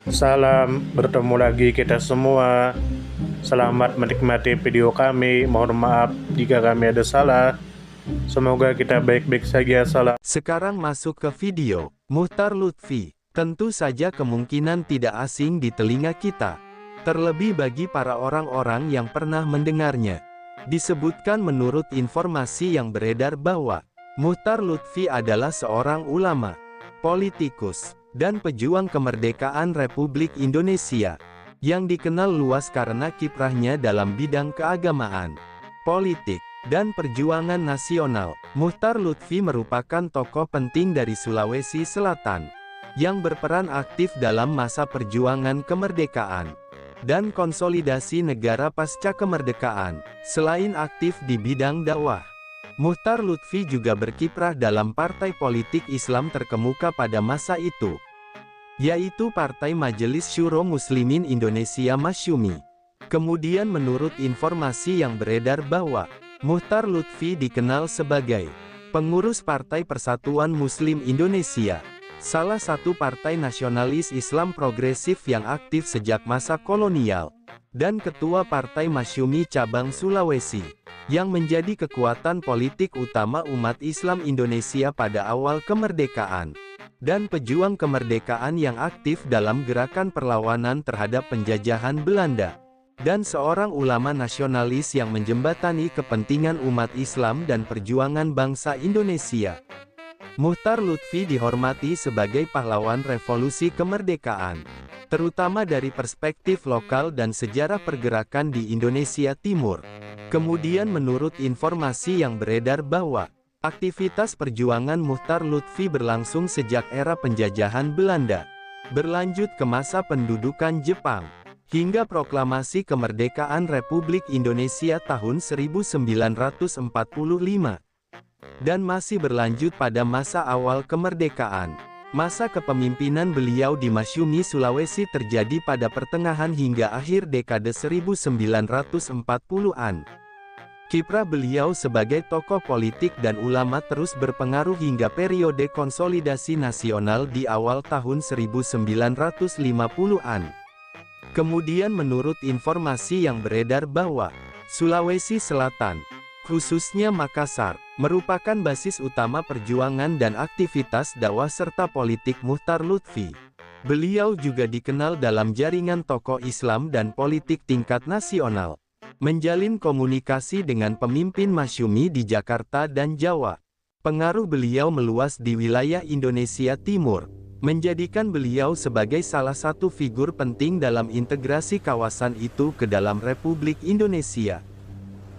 Salam, bertemu lagi kita semua. Selamat menikmati video kami. Mohon maaf jika kami ada salah. Semoga kita baik-baik saja. Salam. Sekarang masuk ke video. Muchtar Lutfi, tentu saja kemungkinan tidak asing di telinga kita. Terlebih bagi para orang-orang yang pernah mendengarnya. Disebutkan menurut informasi yang beredar bahwa Muchtar Lutfi adalah seorang ulama, politikus, dan pejuang kemerdekaan Republik Indonesia, yang dikenal luas karena kiprahnya dalam bidang keagamaan, politik, dan perjuangan nasional. Muchtar Lutfi merupakan tokoh penting dari Sulawesi Selatan, yang berperan aktif dalam masa perjuangan kemerdekaan, dan konsolidasi negara pasca kemerdekaan. Selain aktif di bidang dakwah, Muchtar Lutfi juga berkiprah dalam partai politik Islam terkemuka pada masa itu, yaitu Partai Majelis Syuro Muslimin Indonesia Masyumi. Kemudian menurut informasi yang beredar bahwa Muchtar Lutfi dikenal sebagai pengurus Partai Persatuan Muslim Indonesia, salah satu partai nasionalis Islam progresif yang aktif sejak masa kolonial, dan ketua Partai Masyumi Cabang Sulawesi, yang menjadi kekuatan politik utama umat Islam Indonesia pada awal kemerdekaan, dan pejuang kemerdekaan yang aktif dalam gerakan perlawanan terhadap penjajahan Belanda, dan seorang ulama nasionalis yang menjembatani kepentingan umat Islam dan perjuangan bangsa Indonesia. Muchtar Lutfi dihormati sebagai pahlawan revolusi kemerdekaan, terutama dari perspektif lokal dan sejarah pergerakan di Indonesia Timur. Kemudian menurut informasi yang beredar bahwa aktivitas perjuangan Muchtar Lutfi berlangsung sejak era penjajahan Belanda, berlanjut ke masa pendudukan Jepang, hingga proklamasi kemerdekaan Republik Indonesia tahun 1945, dan masih berlanjut pada masa awal kemerdekaan. Masa kepemimpinan beliau di Masyumi Sulawesi terjadi pada pertengahan hingga akhir dekade 1940-an. Kiprah beliau sebagai tokoh politik dan ulama terus berpengaruh hingga periode konsolidasi nasional di awal tahun 1950-an. Kemudian menurut informasi yang beredar bahwa Sulawesi Selatan, khususnya Makassar, merupakan basis utama perjuangan dan aktivitas dakwah serta politik Muchtar Lutfi. Beliau juga dikenal dalam jaringan tokoh Islam dan politik tingkat nasional, menjalin komunikasi dengan pemimpin Masyumi di Jakarta dan Jawa. Pengaruh beliau meluas di wilayah Indonesia Timur, menjadikan beliau sebagai salah satu figur penting dalam integrasi kawasan itu ke dalam Republik Indonesia.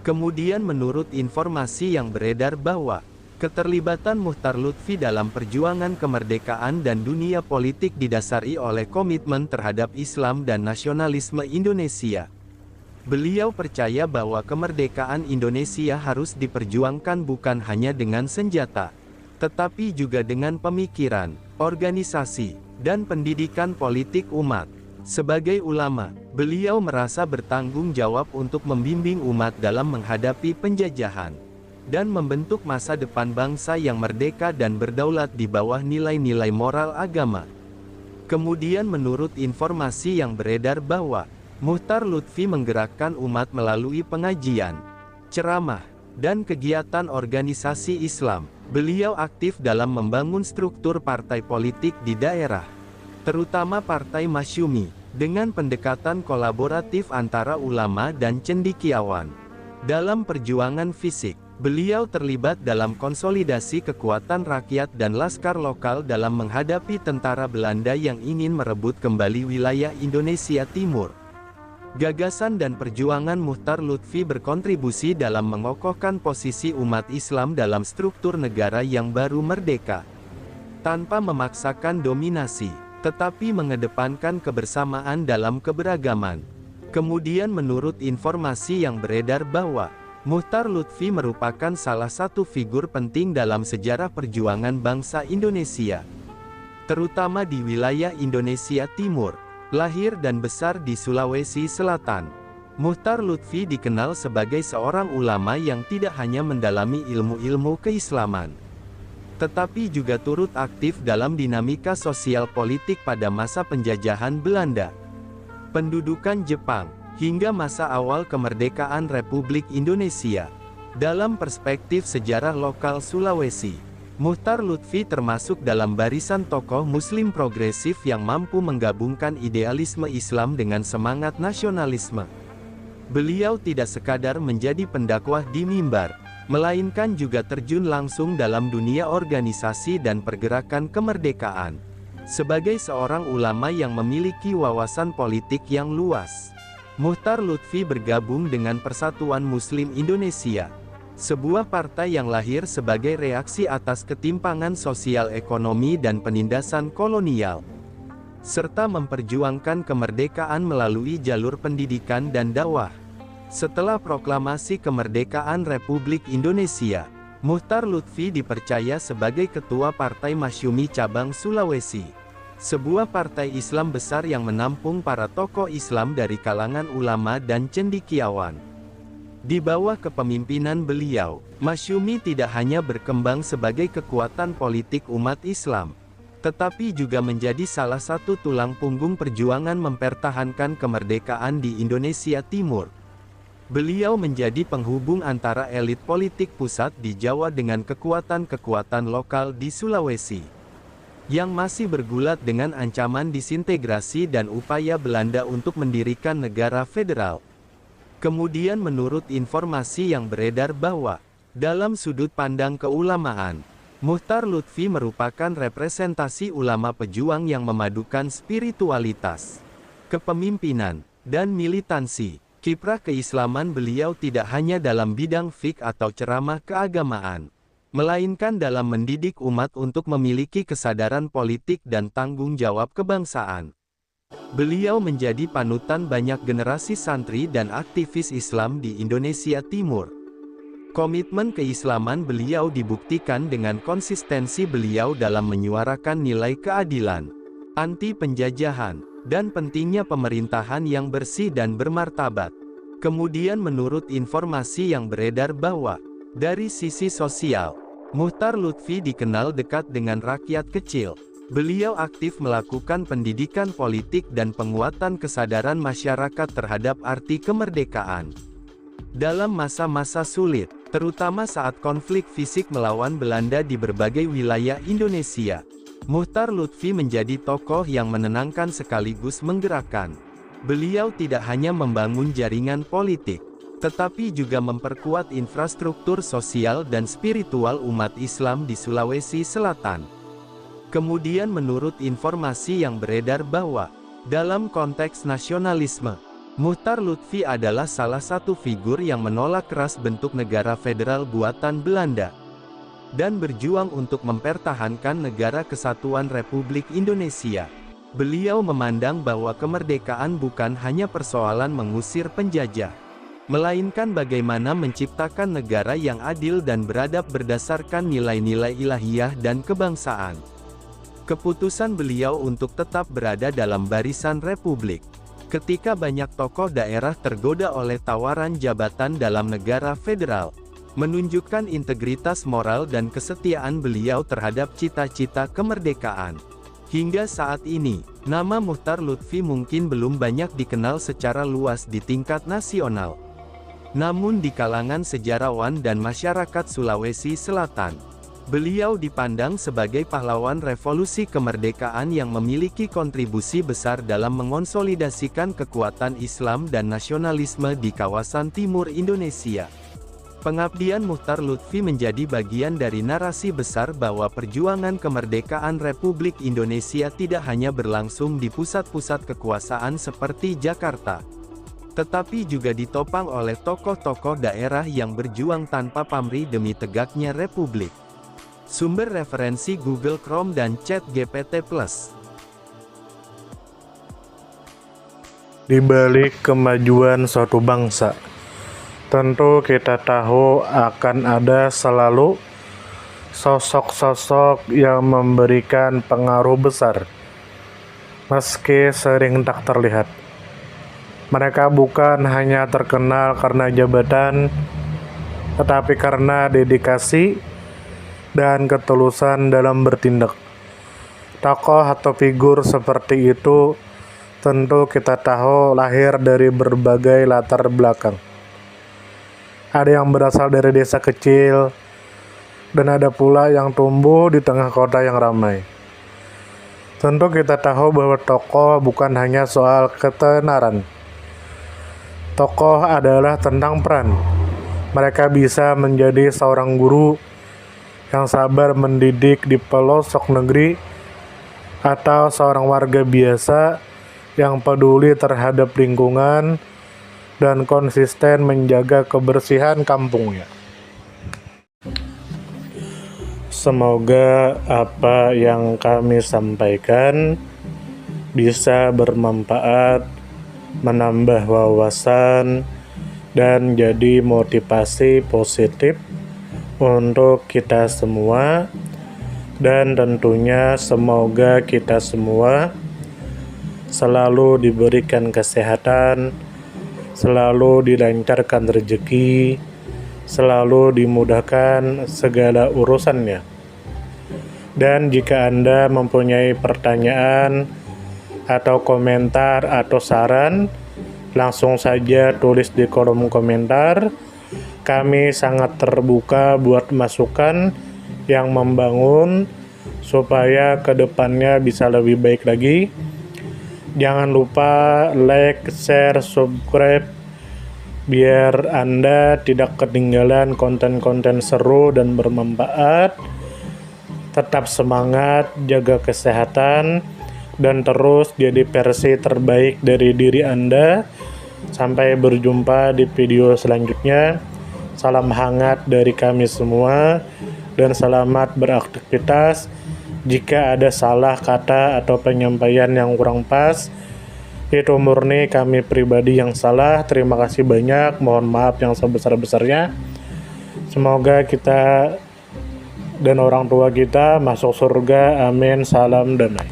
Kemudian menurut informasi yang beredar bahwa keterlibatan Muchtar Lutfi dalam perjuangan kemerdekaan dan dunia politik didasari oleh komitmen terhadap Islam dan nasionalisme Indonesia. Beliau percaya bahwa kemerdekaan Indonesia harus diperjuangkan bukan hanya dengan senjata, tetapi juga dengan pemikiran, organisasi, dan pendidikan politik umat. Sebagai ulama, beliau merasa bertanggung jawab untuk membimbing umat dalam menghadapi penjajahan, dan membentuk masa depan bangsa yang merdeka dan berdaulat di bawah nilai-nilai moral agama. Kemudian menurut informasi yang beredar bahwa Muchtar Lutfi menggerakkan umat melalui pengajian, ceramah, dan kegiatan organisasi Islam. Beliau aktif dalam membangun struktur partai politik di daerah, terutama Partai Masyumi, dengan pendekatan kolaboratif antara ulama dan cendekiawan. Dalam perjuangan fisik, beliau terlibat dalam konsolidasi kekuatan rakyat dan laskar lokal dalam menghadapi tentara Belanda yang ingin merebut kembali wilayah Indonesia Timur. Gagasan dan perjuangan Muchtar Lutfi berkontribusi dalam mengokohkan posisi umat Islam dalam struktur negara yang baru merdeka, tanpa memaksakan dominasi, tetapi mengedepankan kebersamaan dalam keberagaman. Kemudian menurut informasi yang beredar bahwa Muchtar Lutfi merupakan salah satu figur penting dalam sejarah perjuangan bangsa Indonesia, terutama di wilayah Indonesia Timur. Lahir dan besar di Sulawesi Selatan, Muchtar Lutfi dikenal sebagai seorang ulama yang tidak hanya mendalami ilmu-ilmu keislaman, tetapi juga turut aktif dalam dinamika sosial politik pada masa penjajahan Belanda, pendudukan Jepang, hingga masa awal kemerdekaan Republik Indonesia. Dalam perspektif sejarah lokal Sulawesi, Muchtar Lutfi termasuk dalam barisan tokoh Muslim progresif yang mampu menggabungkan idealisme Islam dengan semangat nasionalisme. Beliau tidak sekadar menjadi pendakwah di mimbar, melainkan juga terjun langsung dalam dunia organisasi dan pergerakan kemerdekaan. Sebagai seorang ulama yang memiliki wawasan politik yang luas, Muchtar Lutfi bergabung dengan Persatuan Muslim Indonesia, sebuah partai yang lahir sebagai reaksi atas ketimpangan sosial ekonomi dan penindasan kolonial, serta memperjuangkan kemerdekaan melalui jalur pendidikan dan dakwah. Setelah proklamasi kemerdekaan Republik Indonesia, Muchtar Lutfi dipercaya sebagai Ketua Partai Masyumi Cabang Sulawesi, sebuah partai Islam besar yang menampung para tokoh Islam dari kalangan ulama dan cendekiawan. Di bawah kepemimpinan beliau, Masyumi tidak hanya berkembang sebagai kekuatan politik umat Islam, tetapi juga menjadi salah satu tulang punggung perjuangan mempertahankan kemerdekaan di Indonesia Timur. Beliau menjadi penghubung antara elit politik pusat di Jawa dengan kekuatan-kekuatan lokal di Sulawesi, yang masih bergulat dengan ancaman disintegrasi dan upaya Belanda untuk mendirikan negara federal. Kemudian menurut informasi yang beredar bahwa, dalam sudut pandang keulamaan, Muchtar Lutfi merupakan representasi ulama pejuang yang memadukan spiritualitas, kepemimpinan, dan militansi. Kiprah keislaman beliau tidak hanya dalam bidang fiqh atau ceramah keagamaan, melainkan dalam mendidik umat untuk memiliki kesadaran politik dan tanggung jawab kebangsaan. Beliau menjadi panutan banyak generasi santri dan aktivis Islam di Indonesia Timur. Komitmen keislaman beliau dibuktikan dengan konsistensi beliau dalam menyuarakan nilai keadilan, anti penjajahan, dan pentingnya pemerintahan yang bersih dan bermartabat. Kemudian menurut informasi yang beredar bahwa, dari sisi sosial, Muchtar Lutfi dikenal dekat dengan rakyat kecil. Beliau aktif melakukan pendidikan politik dan penguatan kesadaran masyarakat terhadap arti kemerdekaan. Dalam masa-masa sulit, terutama saat konflik fisik melawan Belanda di berbagai wilayah Indonesia, Muchtar Lutfi menjadi tokoh yang menenangkan sekaligus menggerakkan. Beliau tidak hanya membangun jaringan politik, tetapi juga memperkuat infrastruktur sosial dan spiritual umat Islam di Sulawesi Selatan. Kemudian menurut informasi yang beredar bahwa, dalam konteks nasionalisme, Muchtar Lutfi adalah salah satu figur yang menolak keras bentuk negara federal buatan Belanda, dan berjuang untuk mempertahankan negara kesatuan Republik Indonesia. Beliau memandang bahwa kemerdekaan bukan hanya persoalan mengusir penjajah, melainkan bagaimana menciptakan negara yang adil dan beradab berdasarkan nilai-nilai ilahiyah dan kebangsaan. Keputusan beliau untuk tetap berada dalam barisan Republik, ketika banyak tokoh daerah tergoda oleh tawaran jabatan dalam negara federal, menunjukkan integritas moral dan kesetiaan beliau terhadap cita-cita kemerdekaan. Hingga saat ini, nama Muchtar Lutfi mungkin belum banyak dikenal secara luas di tingkat nasional. Namun di kalangan sejarawan dan masyarakat Sulawesi Selatan, beliau dipandang sebagai pahlawan revolusi kemerdekaan yang memiliki kontribusi besar dalam mengonsolidasikan kekuatan Islam dan nasionalisme di kawasan timur Indonesia. Pengabdian Muchtar Lutfi menjadi bagian dari narasi besar bahwa perjuangan kemerdekaan Republik Indonesia tidak hanya berlangsung di pusat-pusat kekuasaan seperti Jakarta, tetapi juga ditopang oleh tokoh-tokoh daerah yang berjuang tanpa pamrih demi tegaknya Republik. Sumber referensi Google Chrome dan ChatGPT+. Di balik kemajuan suatu bangsa, tentu kita tahu akan ada selalu sosok-sosok yang memberikan pengaruh besar, meski sering tak terlihat. Mereka bukan hanya terkenal karena jabatan, tetapi karena dedikasi, dan ketulusan dalam bertindak. Tokoh atau figur seperti itu tentu kita tahu lahir dari berbagai latar belakang. Ada yang berasal dari desa kecil, dan ada pula yang tumbuh di tengah kota yang ramai. Tentu kita tahu bahwa tokoh bukan hanya soal ketenaran. Tokoh adalah tentang peran. Mereka bisa menjadi seorang guru yang sabar mendidik di pelosok negeri, atau seorang warga biasa yang peduli terhadap lingkungan dan konsisten menjaga kebersihan kampungnya. Semoga apa yang kami sampaikan bisa bermanfaat, menambah wawasan, dan jadi motivasi positif untuk kita semua. Dan tentunya semoga kita semua selalu diberikan kesehatan, selalu dilancarkan rezeki, selalu dimudahkan segala urusannya. Dan jika Anda mempunyai pertanyaan atau komentar atau saran, langsung saja tulis di kolom komentar. Kami sangat terbuka buat masukan yang membangun supaya kedepannya bisa lebih baik lagi. Jangan lupa like, share, subscribe biar Anda tidak ketinggalan konten-konten seru dan bermanfaat. Tetap semangat, jaga kesehatan, dan terus jadi versi terbaik dari diri Anda. Sampai berjumpa di video selanjutnya. Salam hangat dari kami semua, dan selamat beraktivitas. Jika ada salah kata atau penyampaian yang kurang pas, itu murni kami pribadi yang salah. Terima kasih banyak, mohon maaf yang sebesar-besarnya. Semoga kita dan orang tua kita masuk surga, amin. Salam damai.